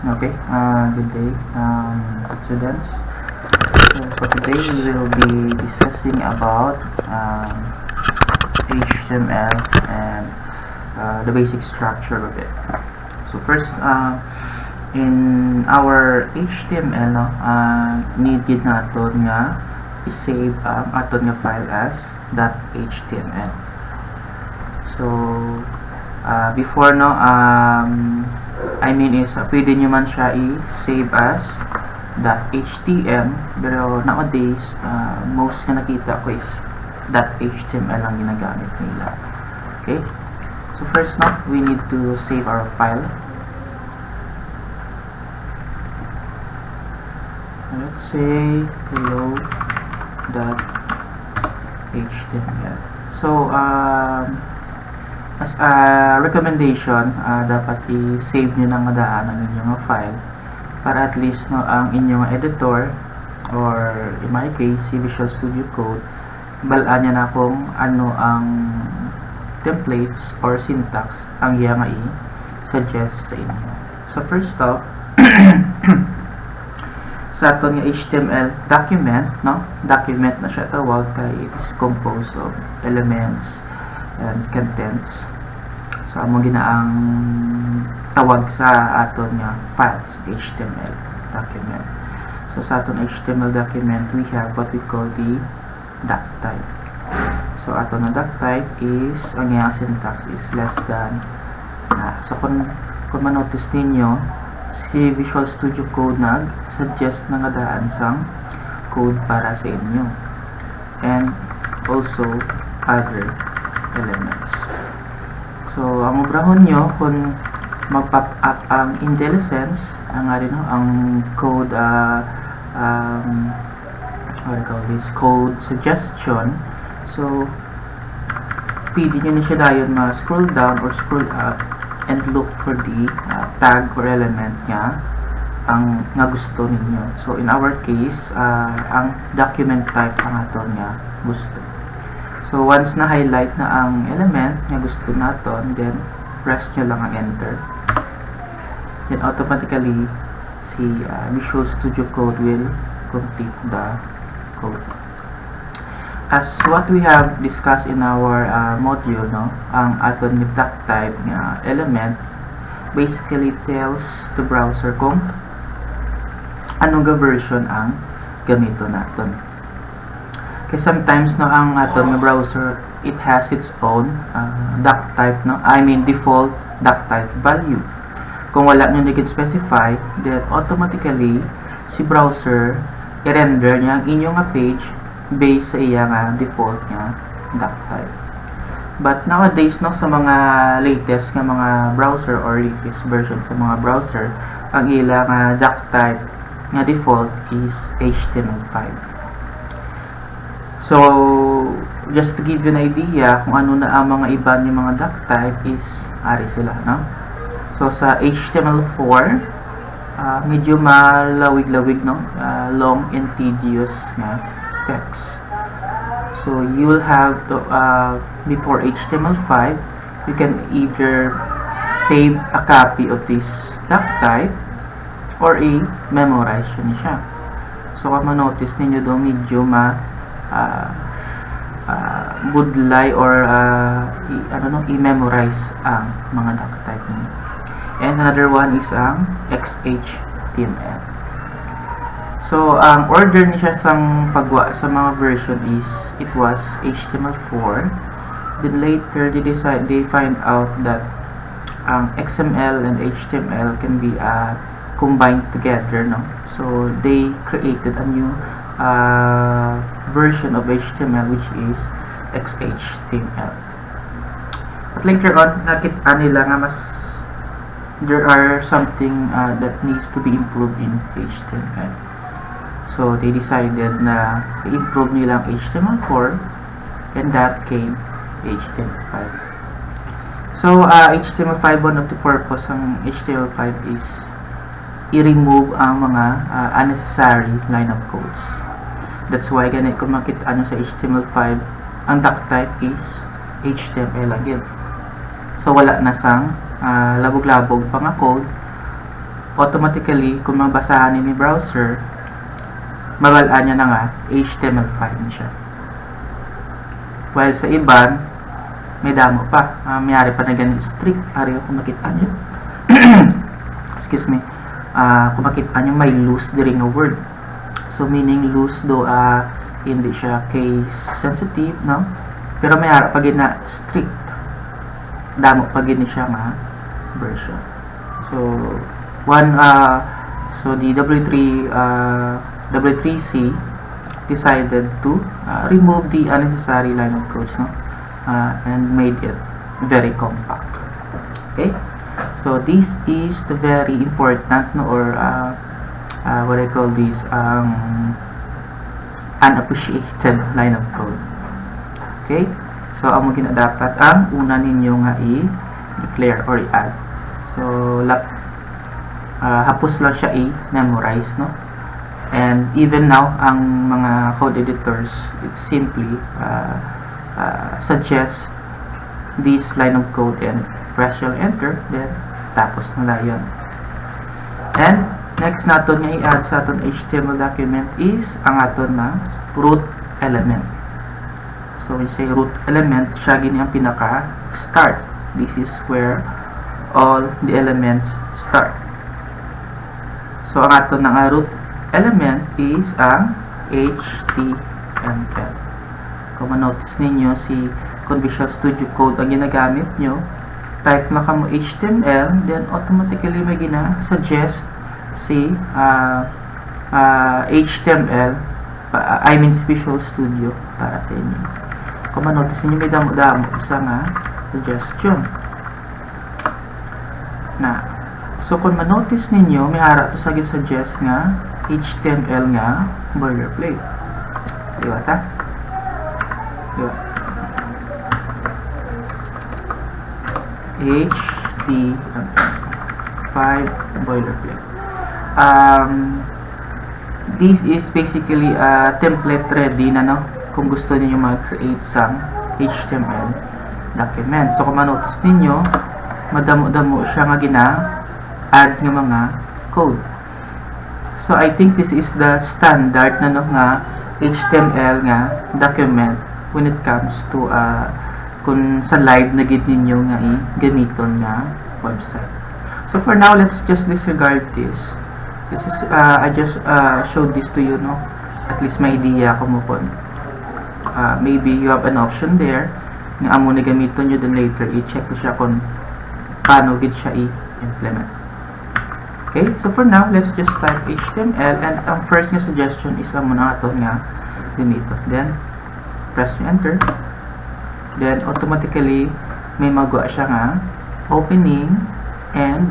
Okay, good day, students. So for today, we will be discussing about HTML and the basic structure of it. So first, in our HTML, needed natin nga i-save ang aton nga file as .html. So before pwede nyo man siya i-save as .htm, pero nowadays most na nakita ko is .html ang ginagamit nila. Okay, so first we need to save our file. Let's say hello.html. So as a recommendation, dapat i-save nyo ng madaan ang inyong file para at least ang inyong editor, or in my case si Visual Studio Code, balaan niya na kung ano ang templates or syntax ang iya nga i-suggest sa inyo. So first off, sa aton nga HTML document, document na siya tawag kay it is composed of elements and contents. So amo ginaang tawag sa aton nga files, HTML document. So sa aton HTML document, we have what we call the doc type. So aton nga doc type is ang iyang syntax is less than. So kung manotice ninyo, si Visual Studio Code nag-suggest na nga daan sang code para sa inyo, and also other elements. So ang obrahon nyo kung mag-pop up ang IntelliSense, ang code what do you call this, code suggestion. So pwede nyo na siya dayon scroll down or scroll up and look for the tag or element nga nga gusto ninyo. So in our case, ang document type ang aton nga gusto. So once na highlight na ang element nga gusto naton, then press nyo lang ang enter. Then automatically si Visual Studio Code will complete the code. As what we have discussed in our module, ang aton nga doc type nga element basically tells the browser kung anong version ang gamito naton. Kasi sometimes ang aton nga browser, it has its own doc type, default doc type value. Kung wala nyo nag-specify, then automatically si browser i-render niya ang inyong page based sa iya nga default nga doc type. But nowadays sa mga latest nga mga browser or latest version sa mga browser, ang ila nga doc type nga default is HTML5. So just to give you an idea kung ano na ang mga iba ni mga doc type is ari sila, So sa HTML4, medyo malawig-lawig, long and tedious nga text. So you will have to, before HTML5, you can either save a copy of this doc type or i-memorize yun siya. So kung ma-notice ninyo doon, medyo budlay or i-memorize ang mga doc type ninyo. And another one is ang XHTML. So ang order ni siya sang pagwa sa mga version is it was HTML4. Then later they find out that XML and HTML can be combined together, So they created a new version of HTML which is XHTML. But later on, nakita nila nga there are something that needs to be improved in HTML. So they decided na i-improve nila ang HTML4, and that came HTML5. So HTML5, one of the purpose ng HTML5 is i-remove ang mga unnecessary line of codes. That's why ganit kung makita sa HTML5, ang doc type is HTML again. So wala na sang labog-labog pa nga code, automatically kung mabasahan ni browser, mabalaan niya na nga HTML5 na siya. While sa iban, may damo pa. Mayari pa na ganun strict. Ari kung makita nyo. Excuse me. Kung makita nyo, may loose during a word. So, meaning loose do hindi siya case sensitive, no? Pero may harap pag na strict. Damo pag siya nga version. So, the W3C decided to remove the unnecessary line of codes, no? And made it very compact. Okay, so this is the very important, no, or what I call this unappreciated line of code. Okay, so amo gina dapat ang una ninyo nga i-declare or i-add. So hapos lang siya i-memorize, no? And even now, ang mga code editors, it simply suggests this line of code and press yung enter, then tapos na yun. And next natin nga i-add sa aton HTML document is ang aton na root element. So when you say root element, siya gini ang pinaka start. This is where all the elements start. So ang aton na root element is ang HTML. Kung ma-notice ninyo, si Visual Studio Code ang ginagamit nyo, type na ka mo HTML, then automatically may gina-suggest si HTML, I mean Visual Studio para sa inyo. Kung ma-notice ninyo, may damo-damo isa nga suggestion na. So kung ma-notice ninyo, may hara to sa suggest nga HTML nga boilerplate. Diba ta? Diba? HTML5 boilerplate. This is basically a template ready na, no? Kung gusto niyo mag-create sang HTML document. So kung ma-notice ninyo, madamo-damo siya nga gina-add ng mga code. So I think this is the standard na, no, nga HTML nga document when it comes to kung sa live na gid ninyo nga gamiton nga website. So for now, let's just disregard this. This is I just showed this to you, no? At least may idea ko mo po. Maybe you have an option there nga amo na gamiton nyo, then later i-check ko siya kung paano gid siya i-implement. Okay, so for now, let's just type HTML, and ang first nga suggestion is amo na ito nga gamiton. Then press nyo enter. Then automatically may magawa siya nga opening and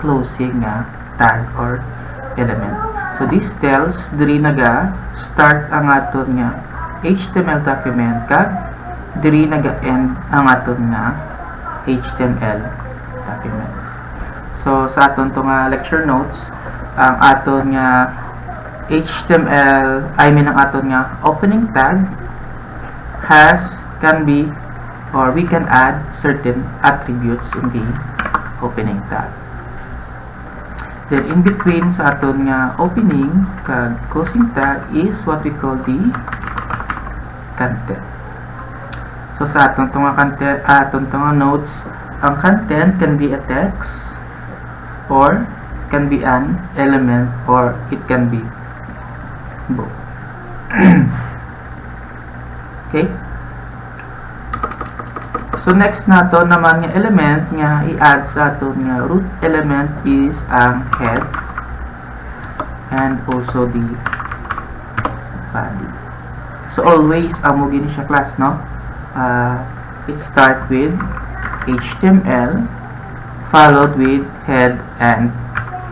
closing nga tag or element. So this tells diri naga start ang aton nga HTML document kag diri naga end ang aton nga HTML document. So sa aton to nga lecture notes, ang aton nga HTML, ang aton nga opening tag can be, or we can add certain attributes in the opening tag. Then in between sa aton nga opening kag closing tag is what we call the content. So sa aton nga content, aton nga notes, ang content can be a text or can be an element or it can be both. Okay? So next nato naman nga element nga i-add sa aton nga root element is ang head and also the body. So always amo gini siya class, no? It start with HTML followed with head and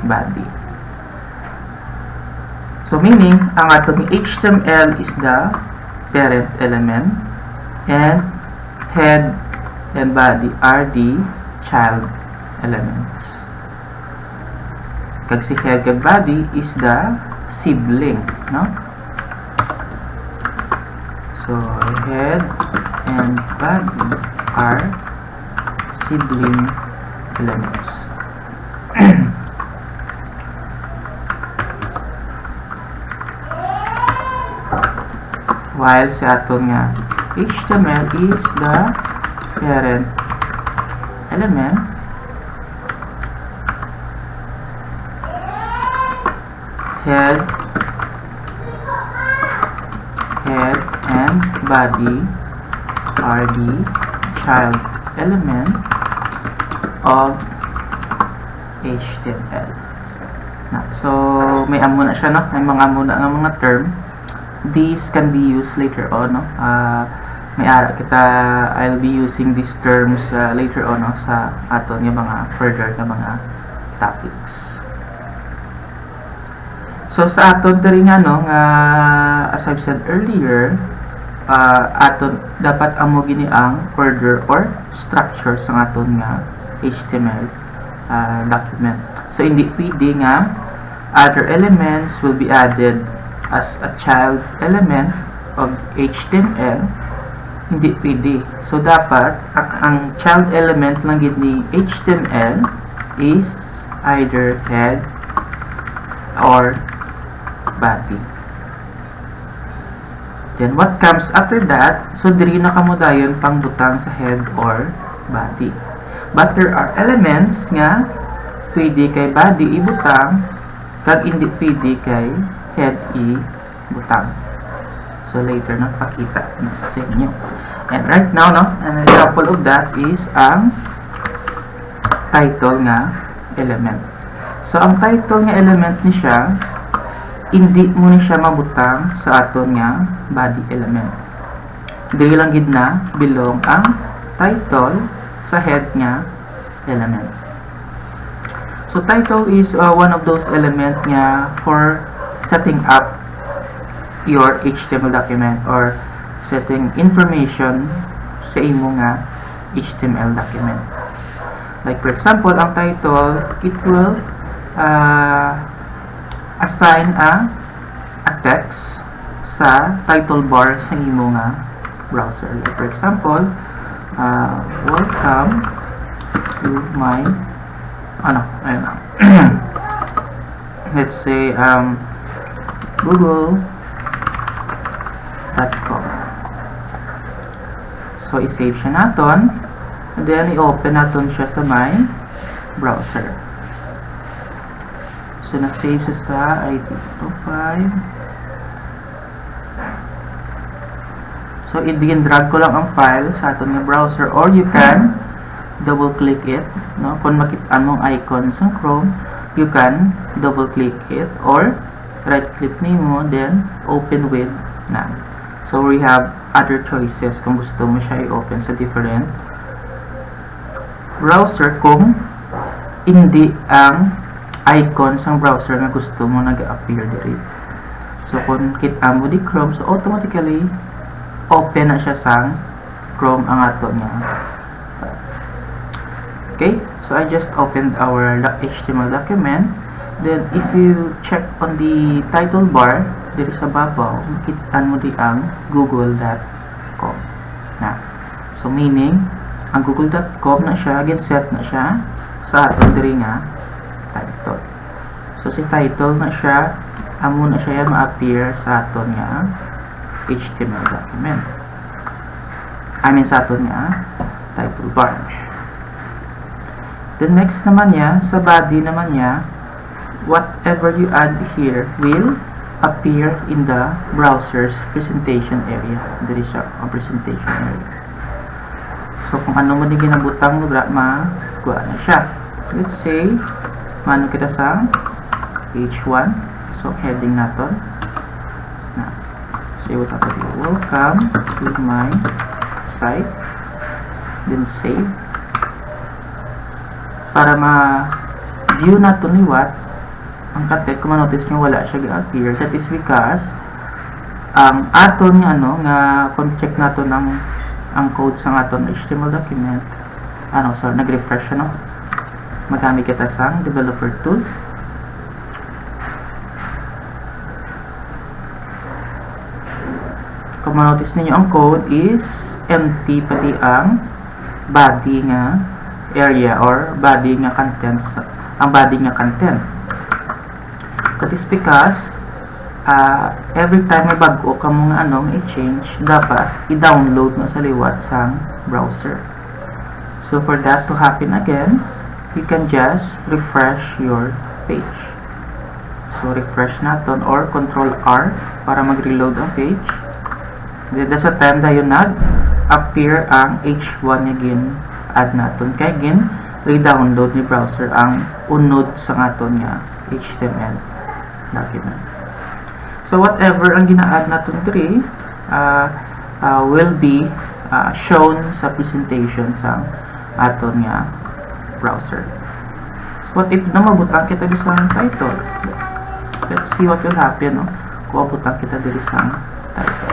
body. So meaning ang atong HTML is the parent element and head and body are the child elements. Kag si head kag body is the sibling, no? So head and body are sibling elements. while sa aton nga HTML is the parent element head and body are the child element of HTML. So may amo na siya, no? May mga amo na nga mga term. These can be used later on, no? May ara kita, I'll be using these terms later on, no? Sa aton nga mga further nga mga topics. So sa aton diri nga, no, nga as I've said earlier, aton dapat amo gini ang order or structure sa aton nga HTML document. So hindi pwede nga other elements will be added as a child element of HTML. Hindi pwede. So dapat ang child element lang gid ni HTML is either head or body. Then what comes after that, so diri na kamo dayon pangbutang sa head or body. But there are elements nga pwede kay body ibutang kag hindi pwede kay head ibutang. So later na pakita sa inyo. And right now, no, an example of that is ang title nga element. So ang title nga element ni siya, hindi mo ni siya mabutang sa aton nga body element. Dili lang gid na belong ang title sa head nga element. So title is one of those elements nga for setting up your HTML document or setting information sa imo nga HTML document. Like for example, ang title, it will assign a text sa title bar sa imo nga browser. Like for example, welcome to my let's say google.com. So i-save siya naton and then i-open naton siya sa my browser. So na-save siya sa IT25. So i-drag ko lang ang file sa aton nga browser or you can double click it, no? Kung makita mong icon sa Chrome, you can double click it or right click nimo then open with na. So we have other choices kung gusto mo siya i-open sa different browser kung hindi ang icon sa browser nga gusto mo nag-appear diri. So kung kita mo di Chrome, so automatically open na siya sa Chrome ang ato nga. Okay, so I just opened our HTML document. Then if you check on the title bar, there is a babaw, makita mo di ang google.com na. So meaning, ang google.com na siya, again set na siya sa aton diri nga title. So si title na siya, amo na siya ma-appear sa aton nga HTML document. I mean sa aton nga title bar. The next naman niya, sa body naman niya, whatever you add here will appear in the browser's presentation area. There is a presentation area. So kung ano mo din ginabutang mo, makuha na siya. So, let's say, mano kita sa page 1. So heading naton. Say what natin. Welcome to my site. Then save. Para ma-view natin liwat ang content, kung ma-notice nyo wala siya ga-appear, that is because ang aton nga kung check natin ang code sa aton HTML document, nag-refresh siya, no? Magamit kita sa developer tool. Kung ma-notice ninyo ang code is empty, pati ang body nga area or body nga content, ang body nga content. That is because every time may bago ka mga i-change, dapat i-download na sa liwat sang browser. So for that to happen again, you can just refresh your page. So refresh naton or Control R para mag-reload ang page. Then sa time dayon nag-appear ang H1 again add naton kay again re-download ni browser ang unod sa aton nga HTML document. So whatever ang gina-add naton diri will be shown sa presentation sa aton nga browser. So what if na mabutang kita di sa title? Let's see what will happen kung mabutang kita diri sa title.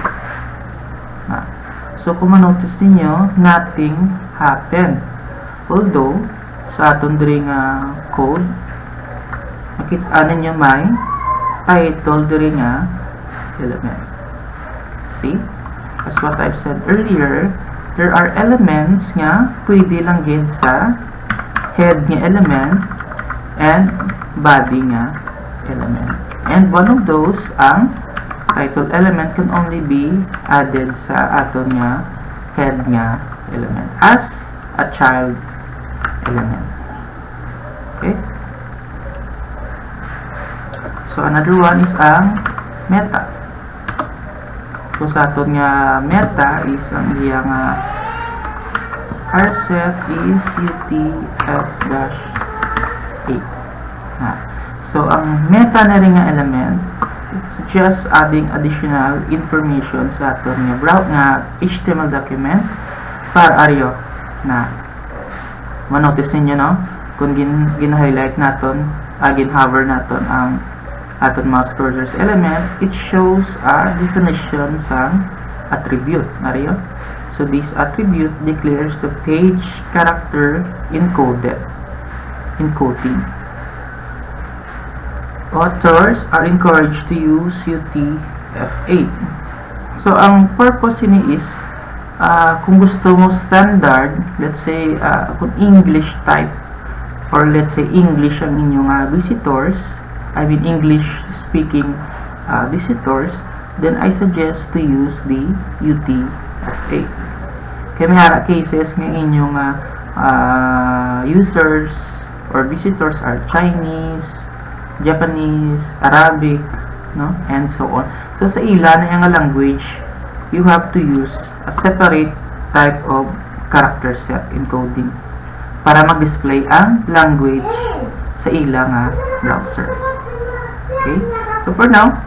So kung ma-notice ninyo, nothing happened. Although sa aton diri nga code makita ninyo may title diri nga element. See? As what I've said earlier, there are elements nga pwede lang gid sa head nga element and body nga element. And one of those ang title element can only be added sa aton nga head nga element as a child element. Okay? So another one is ang meta. So sa aton nga meta is ang iya nga charset is UTF-8. So ang meta na rin nga element, it's just adding additional information sa aton nga HTML document para aryo na manotice niyo kung gin-highlight naton, gin-hover naton ang aton mouse cursor's element, it shows a definition sa attribute aryo. So this attribute declares the page character encoding. Authors are encouraged to use UTF-8. So ang purpose ini is kung gusto mo standard, let's say kung English type or let's say English ang inyong visitors, I mean English speaking visitors, then I suggest to use the UTF-8. Kaya may hara cases ng inyong users or visitors are Chinese, Japanese, Arabic, and so on. So sa ila na yung language, you have to use a separate type of character set encoding para mag-display ang language sa ila nga browser. Okay? So for now,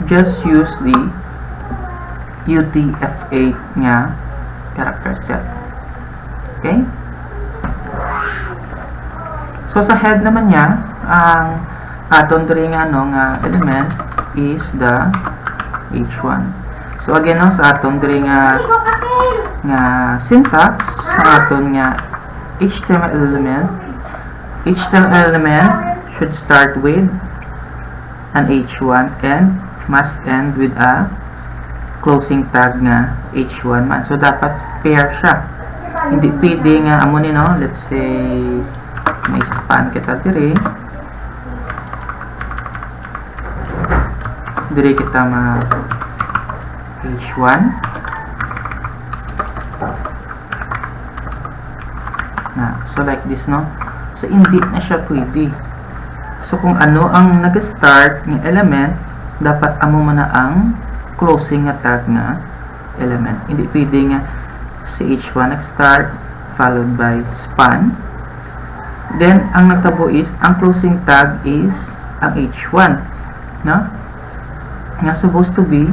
just use the UTF-8 nga character set. Okay? So sa head naman niya, ang aton diri nga element is the H1. So again sa aton diri nga syntax sa aton nga HTML element should start with an H1 and must end with a closing tag nga H1 man. So dapat pair siya. Hindi pwede nga amo ni let's say may span kita diri kita ma H1 so like this so hindi na siya pwede. So kung ano ang nag-start ng element, dapat amo man na ang closing nga tag nga element. Hindi pwede nga si H1 nag-start followed by span, then ang nagtabo is ang closing tag is ang H1 nga supposed to be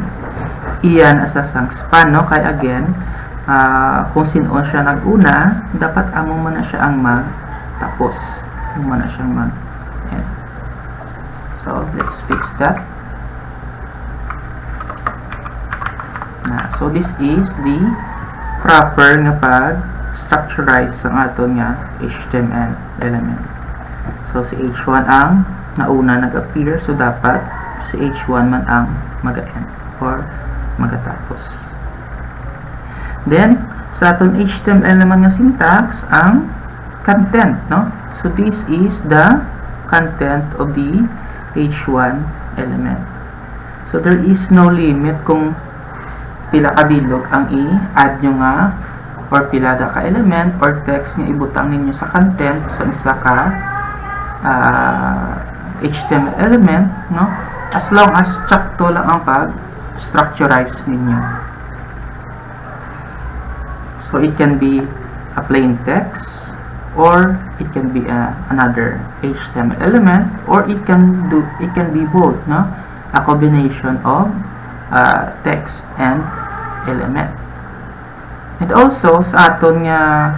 iyan asasang span kay again kung sino siya nag-una, dapat amo man na siya ang mag-tapos, amo man na siyang mag-end. So let's fix that. So this is the proper nga pag-structurize ang aton nga HTML element. So si H1 ang nauna nag-appear, so dapat si H1 man ang mag-end or magatapos. Then sa aton HTML naman nga syntax ang content, so this is the content of the H1 element. So there is no limit kung pila ka bilog ang i-add nyo nga or pila da ka element or text nga ibutang ninyo sa content sa isa ka HTML element, no? As long as sakto lang ang pag-structurize ninyo. So it can be a plain text, or it can be another HTML element, or it can be both, no? A combination of text and element. And also sa aton nga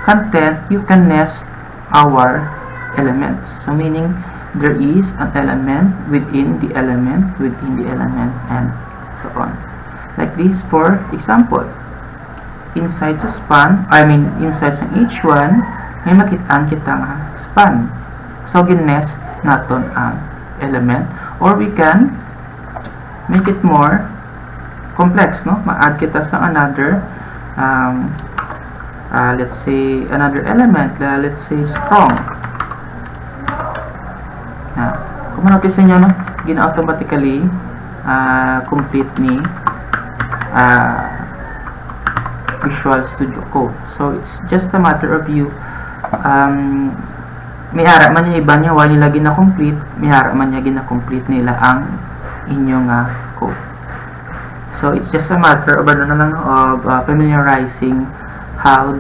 content, you can nest our elements. So meaning there is an element within the element within the element, and so on. Like this, for example, inside sa span, inside sa each one, may makitaan kita nga span. So gin-nest naton ang element, or we can make it more complex, no? Ma-add kita sa another let's say another element, let's say strong. Kung manotice nyo, no, gina-automatically complete ni Visual Studio Code. So it's just a matter of you may ara man niya iba niya wala nila gina-complete, may ara man niya gina-complete nila ang inyong code. So it's just a matter of familiarizing how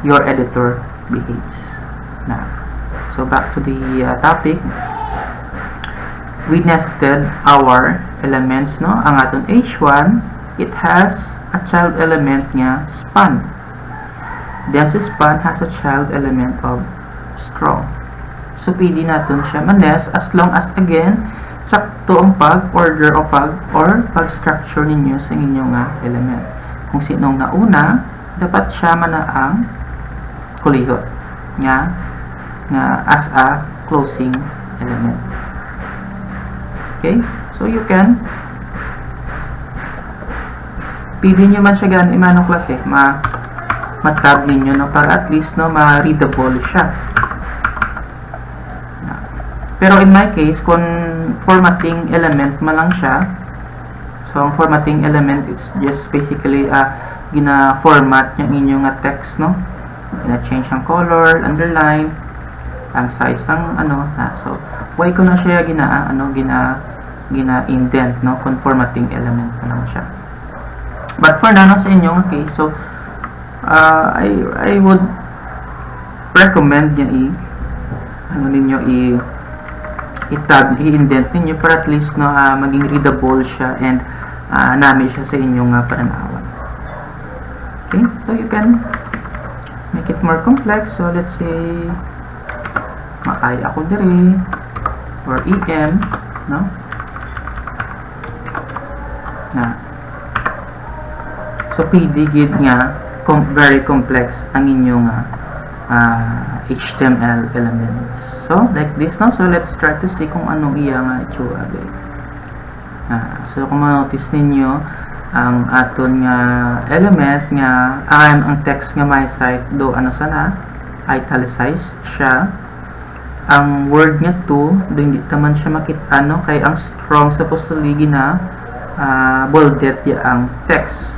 your editor behaves. Now, so back to the topic. We nested our elements, no? Ang aton H1, it has a child element nga span. Then sa span has a child element of strong. So pwede natin siya manes as long as again sakto ang pag-order o pag-structure ninyo sa inyong element. Kung sinong nauna, dapat siya mana ang kulihot nga as a closing element. Okay? So you can pili nyo man siya ganun imanong klase, ma-tab ninyo, no, para at least, no, ma-readable siya. Pero in my case, kung formatting element man lang siya, so ang formatting element, it's just basically gina-format yung inyong text, no? Gina-change ang color, underline, ang size ng so why ko na siya gina-indent, no? Kung formatting element na lang siya. But for now, sa inyong case, so I would recommend niya i-tab, i-indent ninyo para at least, no, maging readable siya and namin siya sa inyong pananawan. Okay, so you can make it more complex. So let's say makay ako diri or EM, no? So pwede gid nga very complex ang inyong HTML elements. So like this, no? So let's try to see kung anong iya nga itsura. So kung ma-notice ninyo ang aton nga element nga ang text nga may site do sana italicized siya. Ang word nga to do hindi taman siya makita, no? Kay ang strong supposedly gina bolded ya ang text.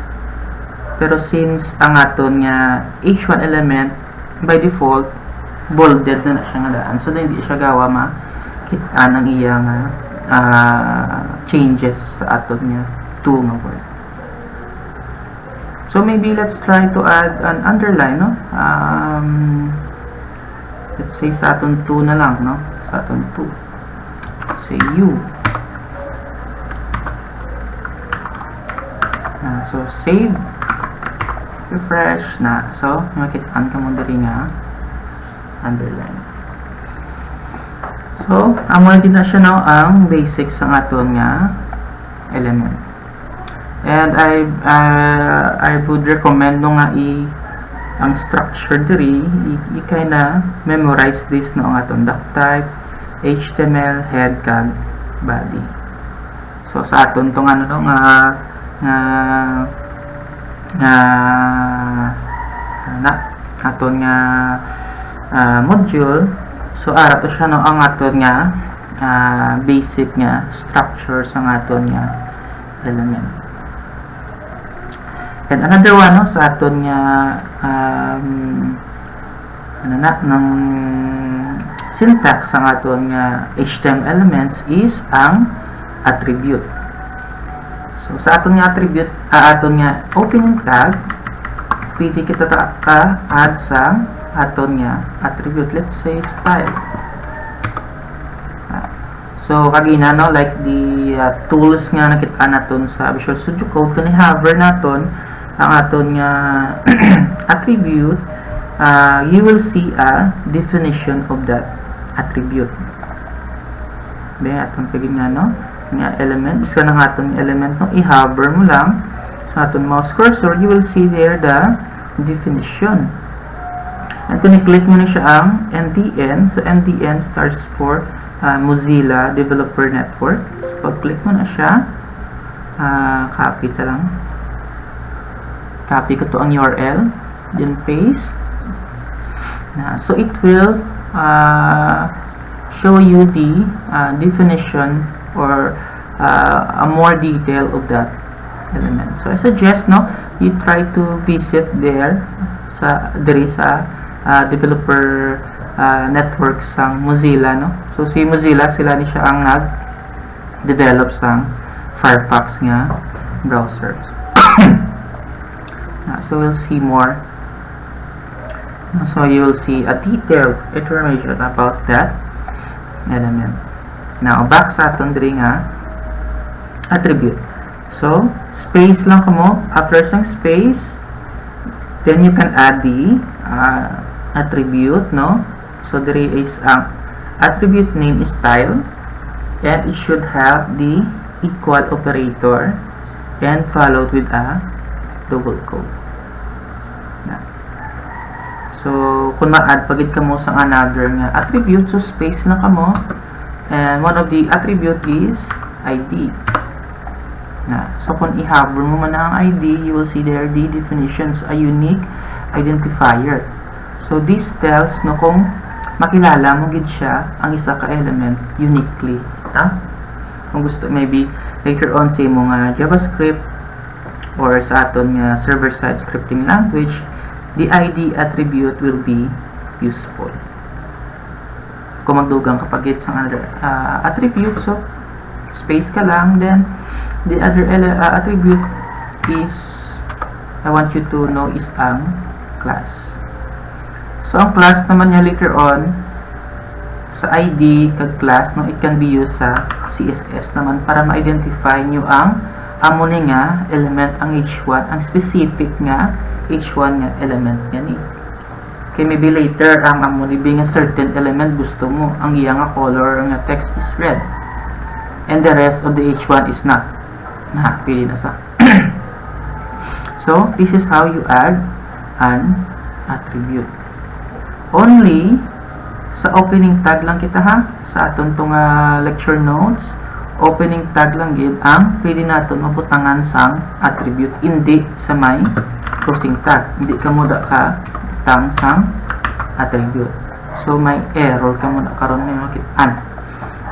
Pero since ang aton nga H1 element by default bolded na siya nga daan, so hindi siya gawa makita ang iya nga changes sa aton nga to nga word. So maybe let's try to add an underline, no? Let's say sa aton to na lang, no? Sa aton to, say U. So save, refresh na. So makitaan ka mo diri nga underline. So amo din na siya now ang basics sa aton nga element. And I would recommend no nga ang structure diri i-kinda memorize this no ang aton doc type, HTML, head, tag, body. So sa aton tong aton nga module, so ara to siya no ang aton nga basic nga structure sa aton nga element. And another one, no, sa aton nga ng syntax sa aton nga HTML elements is ang attribute. So sa aton nga attribute, aton nga opening tag, pwede kita add sa aton nga attribute. Let's say style. So kagina, no, like the tools nga nakita naton sa Visual Studio Code, kung i-hover naton ang aton nga attribute, you will see a definition of that attribute. Ba aton kagina, no, nga element, isa na aton element, no, i-hover mo lang sa aton mouse cursor, you will see there the definition. And kung i-click mo na siya ang MDN, so MDN stands for Mozilla Developer Network. So pag-click mo na siya, copy ta lang. Copy ko to ang URL, then paste. So it will show you the definition or a more detail of that element. So I suggest, no, you try to visit there sa developer network sang Mozilla, no. So si Mozilla, sila ni siya ang nag-develop sang Firefox nga browser. So we'll see more. So you will see a detailed information about that element. Now back sa aton diri nga attribute. So space lang kamo, after sang space, then you can add the attribute, no. So there is ang attribute name is style, and it should have the equal operator and followed with a double quote. So kung ma-add pagid kamo sa another nga attribute, so space lang kamo, and one of the attribute is ID. So kung i-hover mo man ang ID, you will see there the definitions, a unique identifier. So this tells, no, kung makilala mo gid siya ang isa ka element uniquely. Kung gusto, maybe later on sa imong JavaScript or sa aton nga server-side scripting language, the ID attribute will be useful. Kung magdugang kapag sa other attribute, so space ka lang, then the other attribute is, I want you to know, is ang class. So ang class naman niya later on sa ID kag class, no, it can be used sa CSS naman para ma-identify nyo ang amoni nga element ang H1, ang specific nga H1 nga element yan eh. Okay, maybe later ang amoni nga certain element gusto mo ang iya nga color nga text is red, and the rest of the H1 is not. Pili na sa. So this is how you add an attribute. Only sa opening tag lang kita, ha, sa aton tong lecture notes, opening tag lang gid ang pwede naton mabutangan sang attribute, hindi sa may closing tag. Hindi ka muda ka tang sang attribute. So may error ka muda karon may makitaan.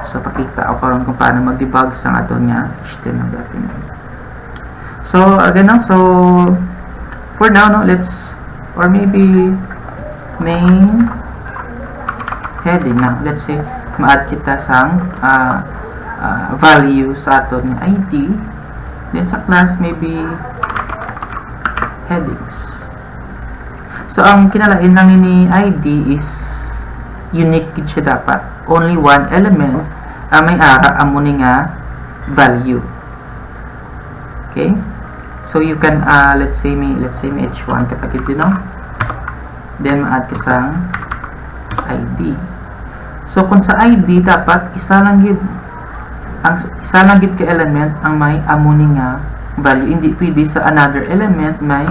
So pakita ako karon kung paano mag-debug sang aton nga HTML document. So again, no, so for now, no, let's, or maybe main heading na, let's say ma-add kita sang value sa aton nga ID, then sa class maybe headings. So ang kinalain lang ni ID is unique gid siya dapat, only one element may ara amo ni nga value. Okay, so you can let's say may H1 kapag ito, no, then ma-add ka sang ID. So kung sa ID dapat isa lang gid ka element ang may amo ni nga value, hindi pwede sa another element may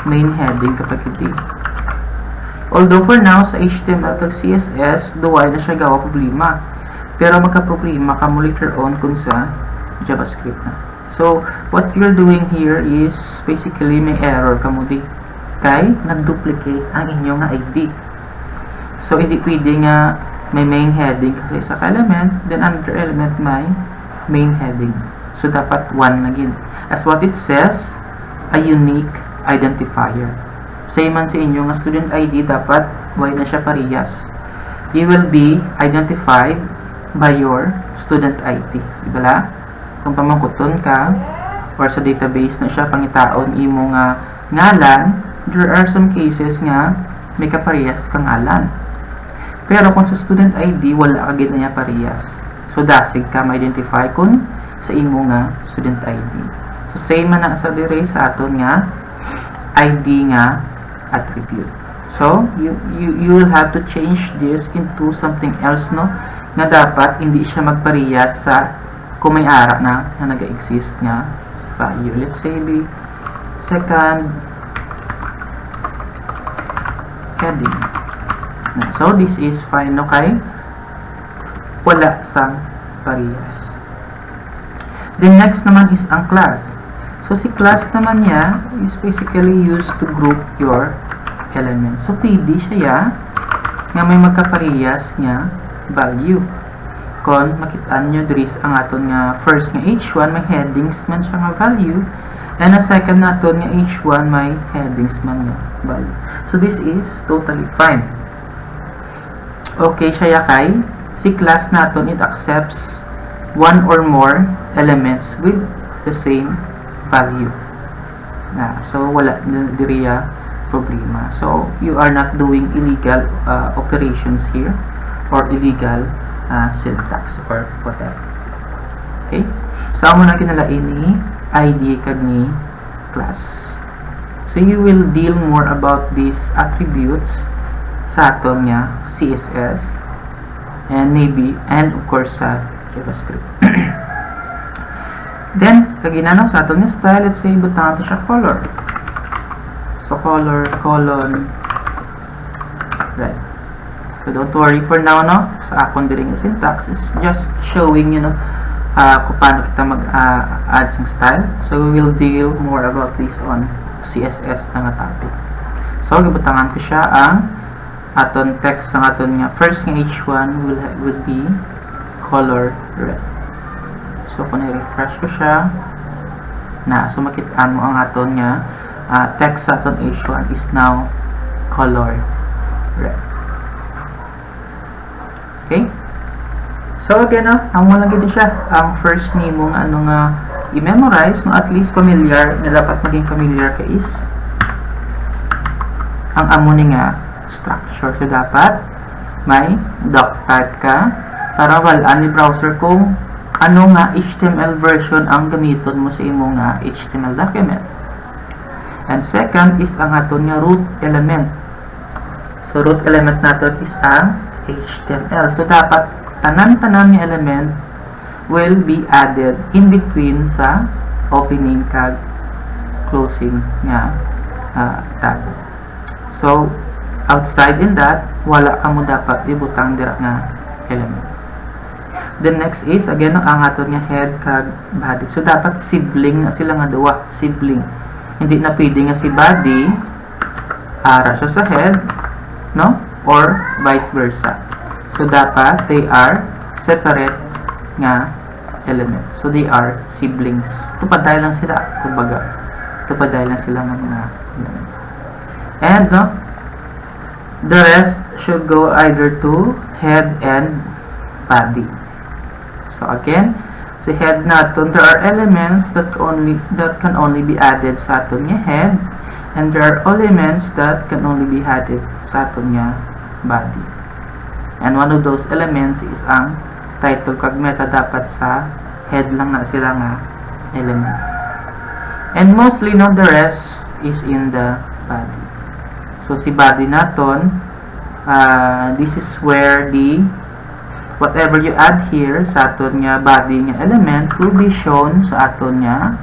main heading kapag ito. Although for now sa HTML kag CSS duway na siya gawa problema, pero magka-problema ka mo later on kung sa JavaScript na. So what you're doing here is basically may error ka mo di kay nag-duplicate ang inyong ID. So hindi pwede nga may main heading kasi isa ka element, then another element may main heading. So dapat 1 lang yun. As what it says, a unique identifier. Say man sa inyo nga student ID, dapat why na siya parehas. You will be identified by your student ID. Diba la? Kung pamangkuton ka, or sa database na siya pangitaon imo nga ngalan, there are some cases nga may kaparehas kang ngalan. Pero kung sa student ID, wala ka gid na niya parehas. So dasig ka ma-identify kung sa imo nga student ID. So same man na sa dire sa aton nga ID nga attribute. So you will have to change this into something else, no, na dapat hindi siya magparehas sa kung may ara na nag-exist nga value. Let's say be second heading. So this is fine, okay? Wala sang parehas. The next naman is ang class. So si class naman niya is basically used to group your elements. So pwede siya nga may magkaparehas nga value. Kung makitaan nyo dris ang aton nga first nga h1 may headings man siya nga value, and ang second naton nga h1 may headings man nga value. So this is totally fine. Okay siya kay si class naton, it accepts one or more elements with the same value. So wala diriya problema. So you are not doing illegal operations here or illegal syntax or whatever. Okay? So amo na kinalain ni ID kag ni class. So you will deal more about these attributes sa aton nga CSS and of course sa JavaScript. Then kaginano sa aton nga style, let's say butangan to siya color. So color colon red. So don't worry for now, no? Sa akong diri nga syntax is just showing, kung paano kita mag-add ng style. So we will deal more about this on CSS na nga topic. So gibutangan ko siya ang aton text ang aton nga first nga h1 will be color red. So kung i-refresh ko siya so makitaan mo ang aton nga text sa aton h1 is now color red. Okay? So again, amo lang gid siya ang first nimo nga i-memorize, no, at least familiar na dapat maging familiar ka is ang amo ni nga structure. So dapat may doc type ka para walaan ni browser kung ano nga HTML version ang gamiton mo sa imo nga HTML document. And second is ang aton nga root element. So root element natin is ang HTML. So dapat tanan-tanan nga element will be added in between sa opening kag closing nga tag. So outside in that, wala ka mo dapat ibutang dira nga element. The next is again ang aton nga head kag body. So dapat sibling na sila nga duwa, sibling. Hindi na pwede nga si body ara siya sa head, no, or vice versa. So dapat they are separate nga elements. So they are siblings. Tupaday lang sila, kumbaga. Tupaday lang sila ng mga element. And the rest should go either to head and body. So again, sa head natin, there are elements that can only be added sa aton nga head, and there are elements that can only be added sa aton nga body. And one of those elements is ang title kag meta, dapat sa head lang na sila nga element. And mostly the rest is in the body. So si body naton, this is where whatever you add here sa aton nga body nga element will be shown sa aton nga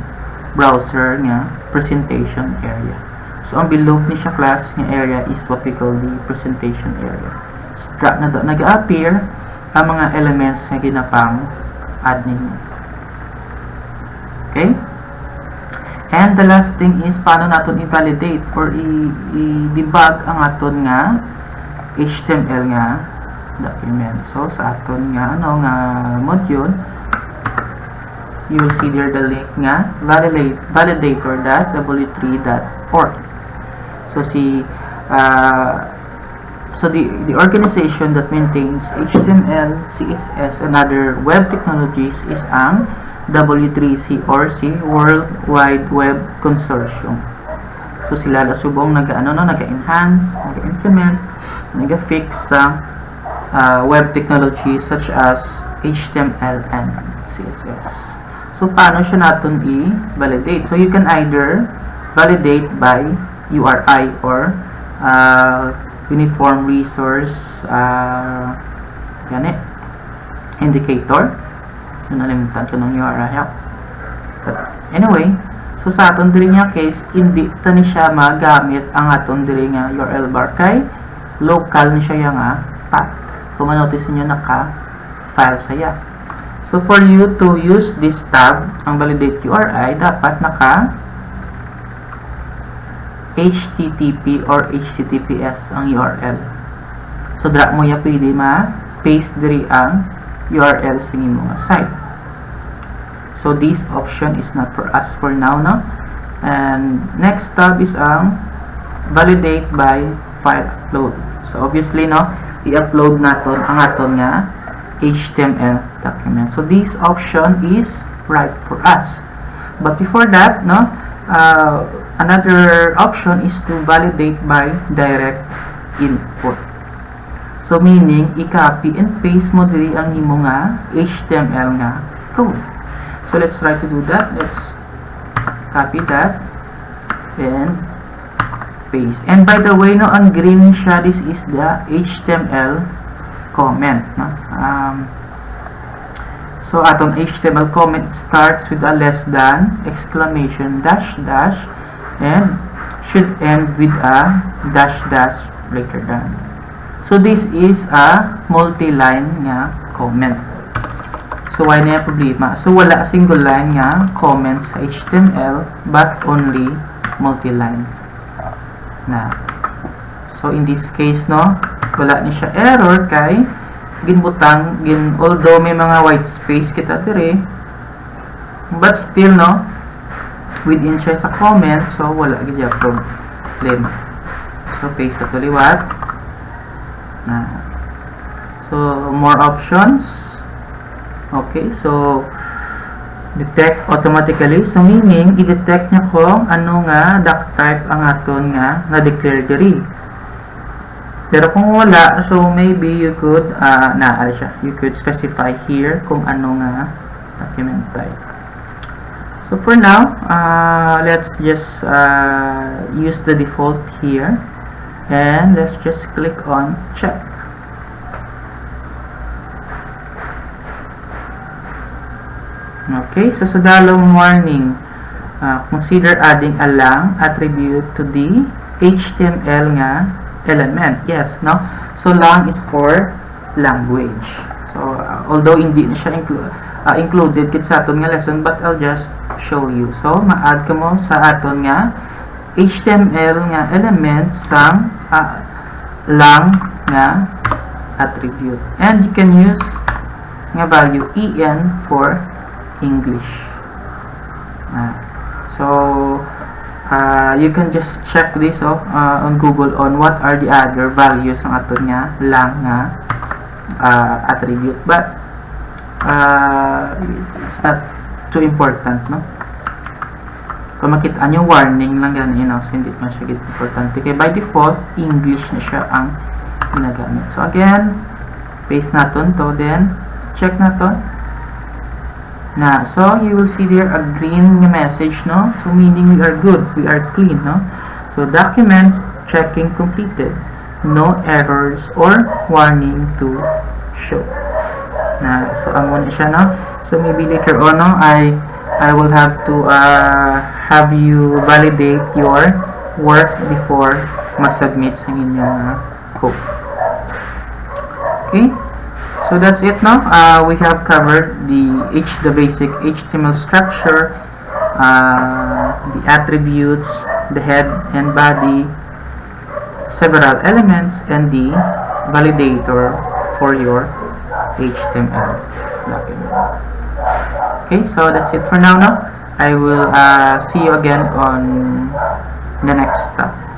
browser nga presentation area. So ang below ni siya class nga area is what we call the presentation area. So nag-appear ang mga elements nga ginapang add ninyo. Okay? And the last thing is paano natin i-validate or i-debug ang aton nga HTML nga document. So sa aton nga module, you will see there the link nga validator.w3.org. So the organization that maintains HTML, CSS, and other web technologies is ang W3C or si World Wide Web Consortium. So sila subong naga-enhance, naga-implement, naga-fix sa web technologies such as HTML and CSS. So paano siya natin i-validate? So you can either validate by URI or Uniform Resource indicator. So nalimutan ko ng URI. But anyway, so sa aton diri nga case, hindi ta ni siya magamit ang aton diri nga URL bar kay local ni siya nga path. Kung ma-notice niyo naka-file saya. So for you to use this tab, ang validate URI, dapat naka HTTP or HTTPS ang URL. So dra mo ya pwede ma-paste diri ang URL sa imong site. So this option is not for us for now, no? And next tab is ang validate by file upload. So obviously, no, i-upload naton ang aton nga HTML document. So this option is right for us. But before that, no, another option is to validate by direct input. So meaning, i-copy and paste mo diri ang imo nga HTML nga code. So let's try to do that. Let's copy that and paste. And by the way, no, ang green siya, this is the HTML comment, no? So atong HTML comment starts with a less than, exclamation, dash dash, and should end with a dash dash greater than. So this is a multi-line nga comment. So why na yung problema? So wala single line nga comment sa HTML but only multi-line na. So in this case, no, wala ni siya error kay ginbutang although may mga white space kita dire, but still, no, within siya sa comment, so wala gid ya problema. So paste to liwat na. So more options. Okay, so detect automatically. So meaning i-detect niya kung ano nga doc type ang aton nga na-declare diri. Pero kung wala, so maybe you could you could specify here kung ano nga document type. So for now, let's just use the default here and let's just click on check. Okay, so sa dalawang warning, consider adding a lang attribute to the HTML nga element. Yes, no? So lang is for language. So although hindi na siya included kit sa aton nga lesson, but I'll just show you. So ma-add ka mo sa aton nga HTML nga element sang lang nga attribute. And you can use nga value en for English. You can just check this on Google on what are the other values ng aton nga lang nga attribute, but it's not too important, no? Kung makita nyo, warning lang gano'n, so hindi man siya importante. Kaya by default, English na siya ang ginagamit. So again, paste natin to, then check natin. So you will see there a green message, no? So meaning we are good, we are clean, no? So documents checking completed, no errors or warning to show. So amo na siya, no? So maybe later on, no, I will have to have you validate your work before mag-submit sa inyong code. Okay? So that's it, no? We have covered the basic HTML structure, the attributes, the head and body, several elements, and the validator for your HTML document. Okay, so that's it for now. I will see you again on the next step.